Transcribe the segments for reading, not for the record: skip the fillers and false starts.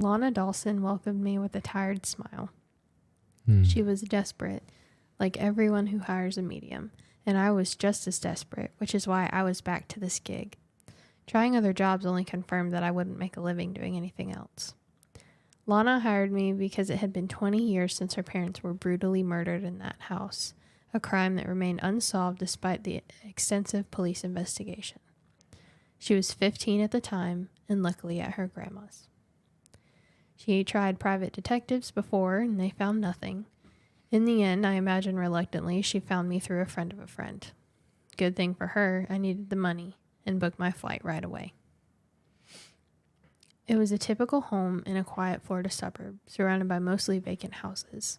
Lana Dawson welcomed me with a tired smile. Hmm. She was desperate, like everyone who hires a medium, and I was just as desperate, which is why I was back to this gig. Trying other jobs only confirmed that I wouldn't make a living doing anything else. Lana hired me because it had been 20 years since her parents were brutally murdered in that house, a crime that remained unsolved despite the extensive police investigation. She was 15 at the time, and luckily at her grandma's. She tried private detectives before, and they found nothing. In the end, I imagine reluctantly, she found me through a friend of a friend. Good thing for her, I needed the money and booked my flight right away. It was a typical home in a quiet Florida suburb, surrounded by mostly vacant houses.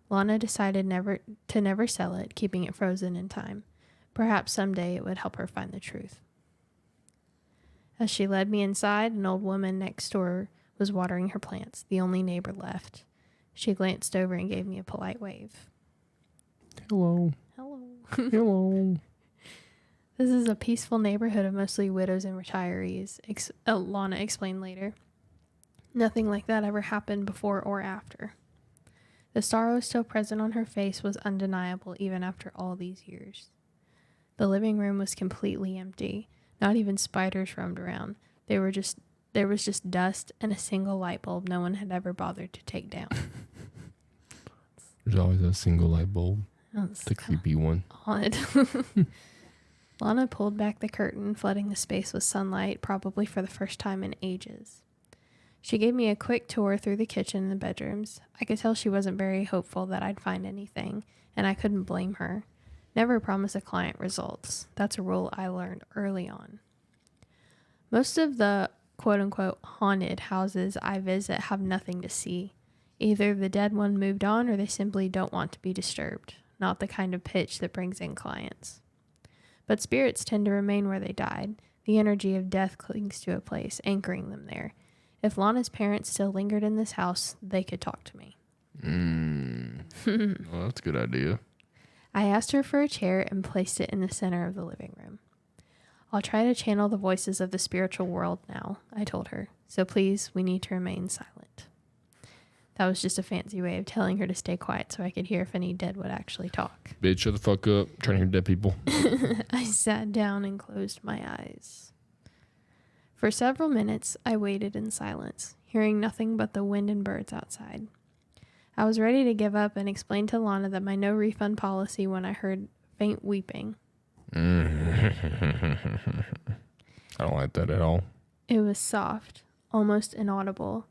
Lana decided never sell it, keeping it frozen in time. Perhaps someday it would help her find the truth. As she led me inside, an old woman next door was watering her plants, the only neighbor left. She glanced over and gave me a polite wave. Hello. Hello. Hello. This is a peaceful neighborhood of mostly widows and retirees, Lana explained later. Nothing like that ever happened before or after. The sorrow still present on her face was undeniable even after all these years. The living room was completely empty. Not even spiders roamed around. There was just dust and a single light bulb no one had ever bothered to take down. There's always a single light bulb. That's The creepy one. odd. Lana pulled back the curtain, flooding the space with sunlight, probably for the first time in ages. She gave me a quick tour through the kitchen and the bedrooms. I could tell she wasn't very hopeful that I'd find anything, and I couldn't blame her. Never promise a client results. That's a rule I learned early on. Most of the quote-unquote haunted houses I visit have nothing to see. Either the dead one moved on or they simply don't want to be disturbed. Not the kind of pitch that brings in clients. But spirits tend to remain where they died. The energy of death clings to a place, anchoring them there. If Lana's parents still lingered in this house, they could talk to me. Well, that's a good idea. I asked her for a chair and placed it in the center of the living room. I'll try to channel the voices of the spiritual world now, I told her. So please, we need to remain silent. That was just a fancy way of telling her to stay quiet so I could hear if any dead would actually talk. Bitch, shut the fuck up. I'm trying to hear dead people. I sat down and closed my eyes. For several minutes, I waited in silence, hearing nothing but the wind and birds outside. I was ready to give up and explain to Lana that my no refund policy when I heard faint weeping. I don't like that at all. It was soft, almost inaudible,